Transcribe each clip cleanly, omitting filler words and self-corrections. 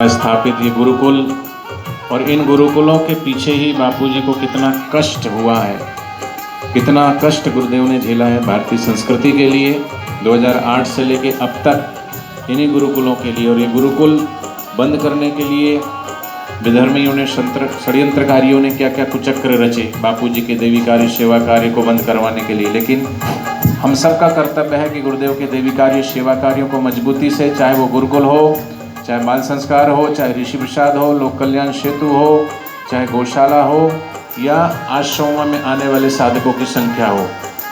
स्थापित ये गुरुकुल और इन गुरुकुलों के पीछे ही बापूजी को कितना कष्ट हुआ है, कितना कष्ट गुरुदेव ने झेला है भारतीय संस्कृति के लिए 2008 से लेके अब तक इन्हीं गुरुकुलों के लिए। और ये गुरुकुल बंद करने के लिए विधर्मियों ने, षड्यंत्रकारियों ने क्या क्या कुचक्र रचे बापूजी के देवी कार्य सेवा कार्य को बंद करवाने के लिए। लेकिन हम सबका कर्तव्य है कि गुरुदेव के देवी कार्य सेवा कार्यों को मजबूती से, चाहे वो गुरुकुल हो, चाहे बाल संस्कार हो, चाहे ऋषि प्रसाद हो, लोक कल्याण सेतु हो, चाहे गौशाला हो, या आश्रमों में आने वाले साधकों की संख्या हो।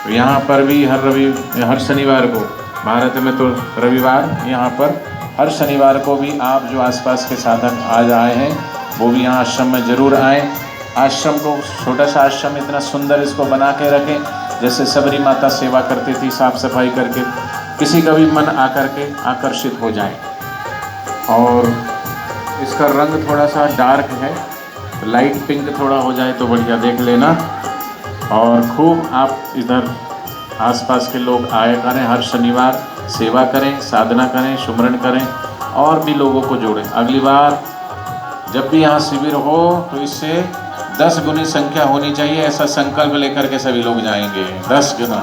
तो यहाँ पर भी हर शनिवार को, भारत में तो रविवार, यहाँ पर हर शनिवार को भी आप जो आसपास के साधक आज आए हैं वो भी यहाँ आश्रम में ज़रूर आएँ। आश्रम को, छोटा सा आश्रम इतना सुंदर इसको बना के रखें जैसे सबरी माता सेवा करती थी, साफ सफाई करके, किसी का भी मन आकर के आकर्षित हो जाए। और इसका रंग थोड़ा सा डार्क है, लाइट पिंक थोड़ा हो जाए तो बढ़िया, देख लेना। और खूब आप इधर आसपास के लोग आया करें, हर शनिवार सेवा करें, साधना करें, सुमरण करें और भी लोगों को जोड़ें। अगली बार जब भी यहाँ शिविर हो तो इससे 10 गुनी संख्या होनी चाहिए, ऐसा संकल्प लेकर के सभी लोग जाएंगे, 10 गुना।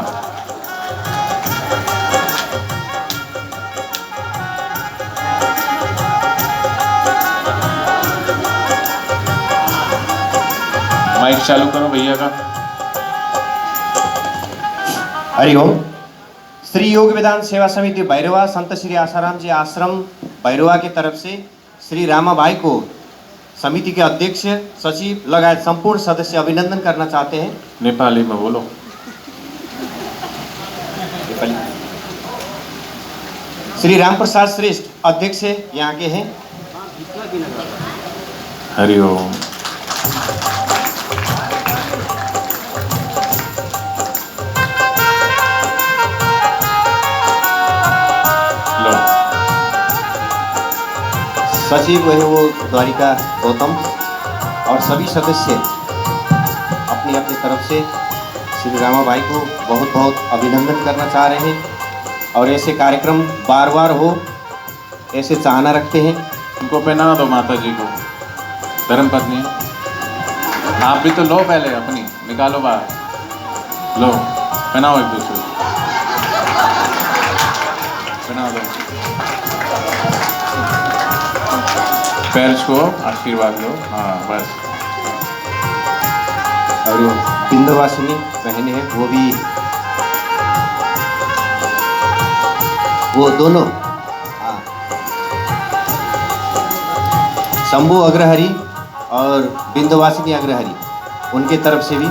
माइक चालू करो भैया का। हरिओम। श्री योग वेदांत सेवा समिति भैरवा संत श्री आसाराम जी आश्रम भैरवा की तरफ से श्री रामा भाई को समिति के अध्यक्ष, सचिव लगायत संपूर्ण सदस्य अभिनंदन करना चाहते हैं। नेपाली में बोलो। नेपाली। श्री राम प्रसाद श्रेष्ठ अध्यक्ष यहाँ के हैं। हरिओम। सचिव है वो द्वारिका गौतम और सभी सदस्य अपनी अपनी तरफ से श्री रामा भाई को बहुत बहुत अभिनंदन करना चाह रहे हैं और ऐसे कार्यक्रम बार बार हो, ऐसे चाहना रखते हैं। उनको पहना दो माता जी को, धर्मपत्नी। आप भी तो लो, पहले अपनी निकालो बाहर, लो पहनाओ एक दूसरे, पहना दो। पैर को आशीर्वाद लो, हाँ बस। और बिंदवासिनी बहन है, वो भी, वो दोनों, हाँ, शंभू अग्रहरी और बिंदवासिनी अग्रहरी, उनके तरफ से भी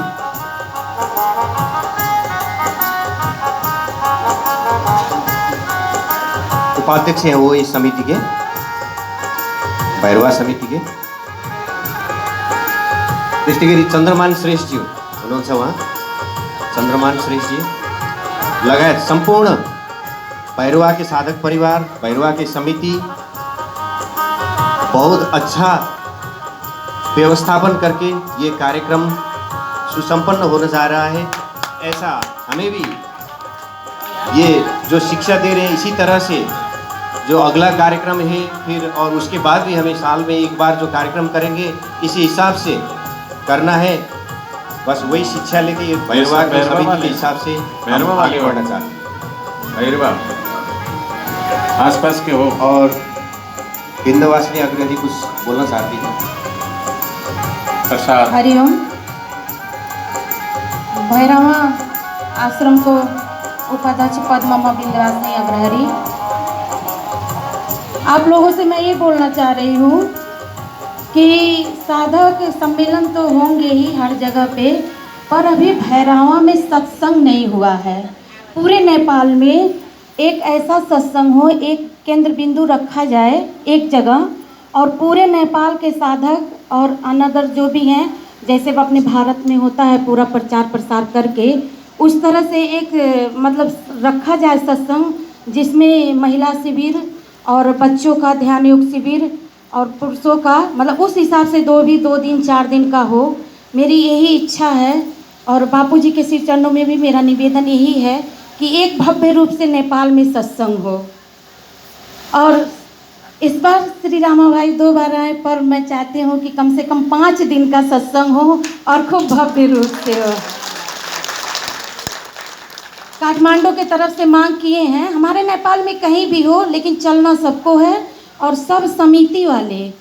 उपाध्यक्ष हैं वो इस समिति के, भैरवा समिति के। दृष्टिगिरी चंद्रमान श्रेष्ठ जी हुनुहुन्छ, वहाँ चंद्रमान श्रेष्ठ जी लगायत संपूर्ण भैरवा के साधक परिवार, भैरवा की समिति बहुत अच्छा व्यवस्थापन करके ये कार्यक्रम सुसंपन्न होने जा रहा है। ऐसा हमें भी ये जो शिक्षा दे रहे हैं, इसी तरह से जो अगला कार्यक्रम है फिर और उसके बाद भी हमें साल में एक बार जो कार्यक्रम करेंगे इसी हिसाब से करना है। बस वही शिक्षा लेके भैरवा की समिति के हिसाब से हम आगे बढ़ना चाहते हैं। भैरवा आसपास के हो। और बिंदवासिनी अग्रहरी कुछ बोलना चाहती हैं। प्रसाद। हरिओम। भैरवा आश्रम को उपाध्यक्ष पद्मा बिंदवासिनी अग्रहरी। आप लोगों से मैं ये बोलना चाह रही हूँ कि साधक सम्मेलन तो होंगे ही हर जगह पे, पर अभी भैरवा में सत्संग नहीं हुआ है। पूरे नेपाल में एक ऐसा सत्संग हो, एक केंद्र बिंदु रखा जाए एक जगह, और पूरे नेपाल के साधक और अनदर जो भी हैं, जैसे वो अपने भारत में होता है पूरा प्रचार प्रसार करके, उस तरह से एक मतलब रखा जाए सत्संग, जिसमें महिला शिविर और बच्चों का ध्यान योग शिविर और पुरुषों का, मतलब उस हिसाब से 2 दिन 4 दिन का हो। मेरी यही इच्छा है और बापूजी के श्री चरणों में भी मेरा निवेदन यही है कि एक भव्य रूप से नेपाल में सत्संग हो। और इस बार श्री रामा भाई 2 बार आए, पर मैं चाहती हूँ कि कम से कम 5 दिन का सत्संग हो और खूब भव्य रूप से हो। काठमांडू की तरफ से मांग किए हैं, हमारे नेपाल में कहीं भी हो, लेकिन चलना सबको है और सब समिति वाले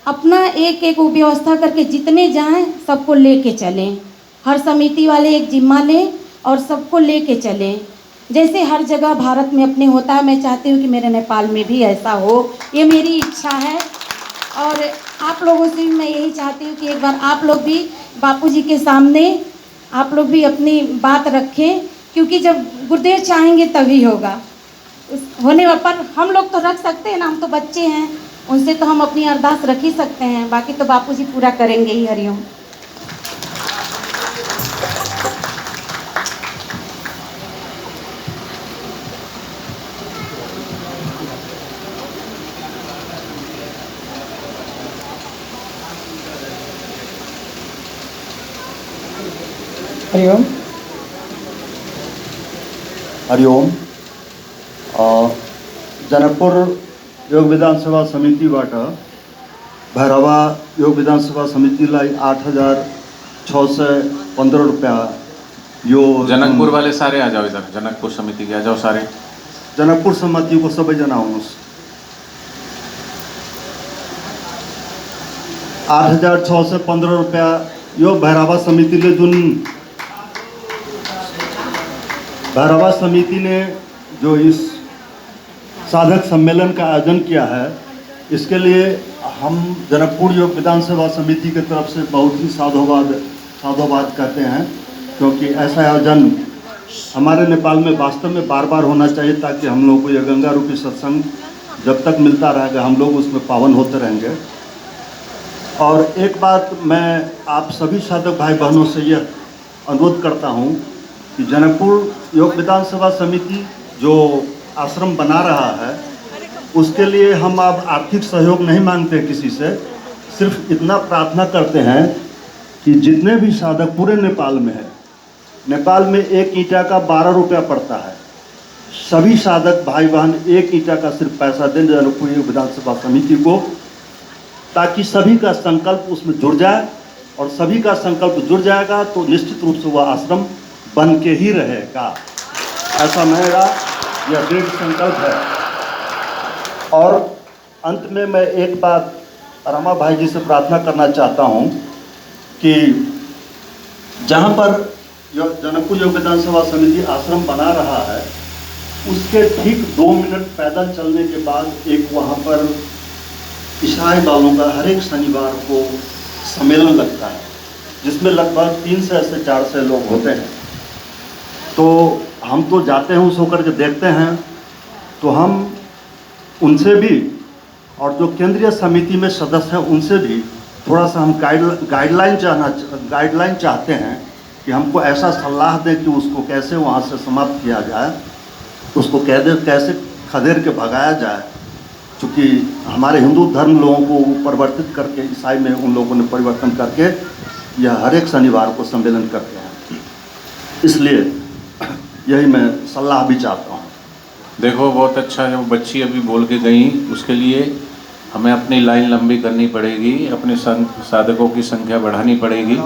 अपना एक एक व्यवस्था करके जितने जाएं सबको लेके चलें। हर समिति वाले एक जिम्मा लें और सबको लेके चलें। जैसे हर जगह भारत में अपने होता है, मैं चाहती हूँ कि मेरे नेपाल में भी ऐसा हो, ये मेरी इच्छा है। और आप लोगों से भी मैं यही चाहती हूँ कि एक बार आप लोग भी बापूजी के सामने आप लोग भी अपनी बात रखें, क्योंकि जब गुरुदेव चाहेंगे तभी होगा। होने पर हम लोग तो रख सकते हैं ना, हम तो बच्चे हैं, उनसे तो हम अपनी अरदास रख ही सकते हैं, बाकी तो बापूजी पूरा करेंगे ही। हरिओम। हरिओम। हरिओम। जनकपुर योग विधानसभा समितिबाट भैरवा योग विधानसभा समितिलाई 8,615 रुपया यो जनकपुर वाले सारे आ जाओ इधर, जनकपुर समिति के आ जाओ सारे। जनकपुर समितिको सबैजना आउनुहोस्। 8,615 रुपया यो भैरवा समितिले भैरवा समिति ने जो इस साधक सम्मेलन का आयोजन किया है, इसके लिए हम जनकपुर योग विधानसभा समिति की तरफ से बहुत ही साधुवाद कहते हैं, क्योंकि ऐसा आयोजन हमारे नेपाल में वास्तव में बार बार होना चाहिए, ताकि हम लोग को यह गंगा रूपी सत्संग जब तक मिलता रहेगा हम लोग उसमें पावन होते रहेंगे। और एक बात मैं आप सभी साधक भाई बहनों से यह अनुरोध करता हूँ कि जनकपुर योग विधानसभा समिति जो आश्रम बना रहा है, उसके लिए हम अब आर्थिक सहयोग नहीं मांगते किसी से, सिर्फ इतना प्रार्थना करते हैं कि जितने भी साधक पूरे नेपाल में है, नेपाल में एक ईंटा का 12 रुपया पड़ता है, सभी साधक भाई बहन एक ईंटा का सिर्फ पैसा दें जनकपुर योग विधानसभा समिति को, ताकि सभी का संकल्प उसमें जुड़ जाए, और सभी का संकल्प जुड़ जाएगा तो निश्चित रूप से वह आश्रम बन के ही रहेगा। ऐसा मेरा यह दृढ़ संकल्प है। और अंत में मैं एक बात रमा भाई जी से प्रार्थना करना चाहता हूं कि जहां पर जनकपुर योग विधानसभा समिति आश्रम बना रहा है, उसके ठीक 2 मिनट पैदल चलने के बाद एक वहां पर ईसाई वालों का हर एक शनिवार को सम्मेलन लगता है, जिसमें लगभग 300 से 400 लोग होते हैं। तो हम तो जाते हैं उस होकर के देखते हैं, तो हम उनसे भी और जो केंद्रीय समिति में सदस्य हैं उनसे भी थोड़ा सा हम गाइडलाइन चाहते हैं कि हमको ऐसा सलाह दें कि उसको कैसे वहाँ से समाप्त किया जाए, उसको कैसे खदेड़ के भगाया जाए, क्योंकि हमारे हिंदू धर्म लोगों को परिवर्तित करके ईसाई में उन लोगों ने परिवर्तन करके यह हर एक शनिवार को सम्मेलन करते हैं। इसलिए यही मैं सलाह भी चाहता हूँ। देखो बहुत अच्छा है, वो बच्ची अभी बोल के गई, उसके लिए हमें अपनी लाइन लंबी करनी पड़ेगी, अपने साधकों की संख्या बढ़ानी पड़ेगी,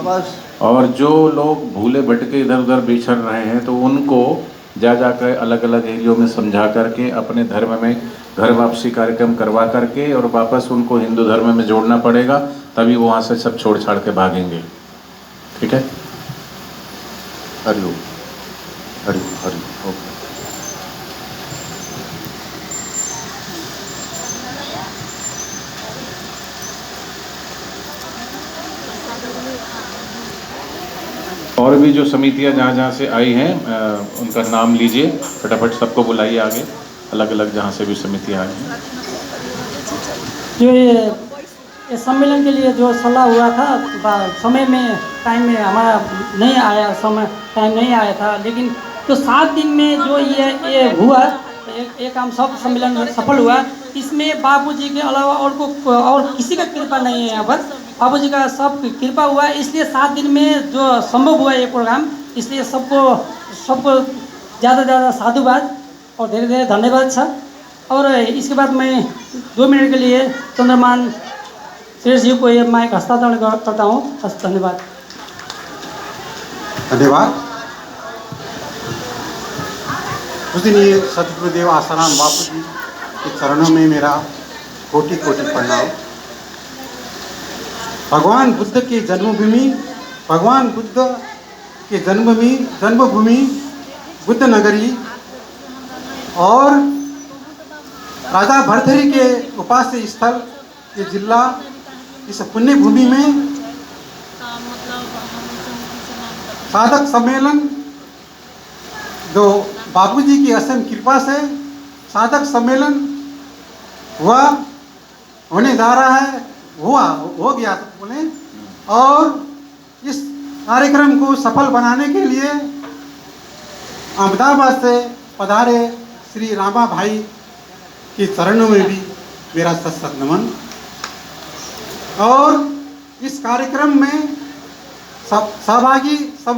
और जो लोग भूले भटके इधर उधर बिछड़ रहे हैं तो उनको जाकर अलग अलग एरियो में समझा करके अपने धर्म में घर वापसी कार्यक्रम करवा करके और वापस उनको हिंदू धर्म में जोड़ना पड़ेगा, तभी वो वहाँ से सब छोड़ छाड़ के भागेंगे। ठीक है। हरिओम। हरिओम। हरिओम। ओके। और भी जो समितियां जहाँ जहाँ से आई हैं उनका नाम लीजिए, फटाफट सबको बुलाइए आगे, अलग अलग जहाँ से भी समितियां आई हैं। जो ये सम्मेलन के लिए जो सलाह हुआ था, समय में टाइम में हमारा नहीं आया, टाइम नहीं आया था, लेकिन तो 7 दिन में जो ये हुआ, एक हम सब सम्मेलन सफल हुआ। इसमें बापूजी के अलावा और किसी का कृपा नहीं है, यहाँ पर बापूजी का सब कृपा हुआ, इसलिए 7 दिन में जो संभव हुआ ये प्रोग्राम, इसलिए सबको ज़्यादा साधुवाद और धेरै धेरै धन्यवाद छ। और इसके बाद मैं 2 मिनट के लिए चंद्रमान श्रेष्ठ जी को ये माइक हस्तांतरण करता हूँ। धन्यवाद। धन्यवाद। पूजनीय सदगुरुदेव आसाराम बापू जी के चरणों में मेरा कोटि कोटि प्रणाम। भगवान बुद्ध की जन्मभूमि, भगवान बुद्ध के जन्मभूमि बुद्ध नगरी और राजा भर्तृहरि के उपास्य स्थल ये जिला, इस पुण्य भूमि में साधक सम्मेलन जो बापूजी की असीम कृपा से साधक सम्मेलन होने जा रहा है, हो गया बोले। और इस कार्यक्रम को सफल बनाने के लिए अहमदाबाद से पधारे श्री रामा भाई के चरणों में भी मेरा सत नमन। और इस कार्यक्रम में सहभागी सब